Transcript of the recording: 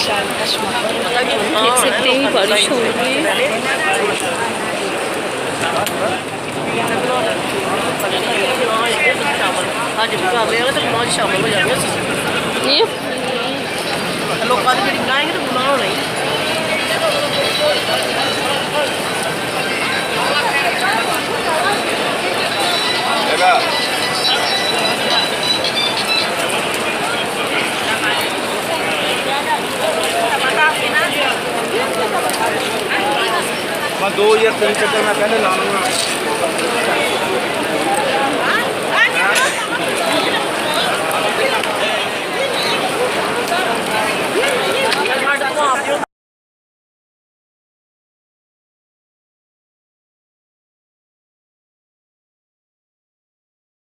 विशाल कश्मीर देख सकते हैं बारिश हो रही है। ये मैं 2003 ਚੱਕਰ ਮੈਂ ਪਹਿਲੇ ਲਾ ਲਵਾਂਗਾ।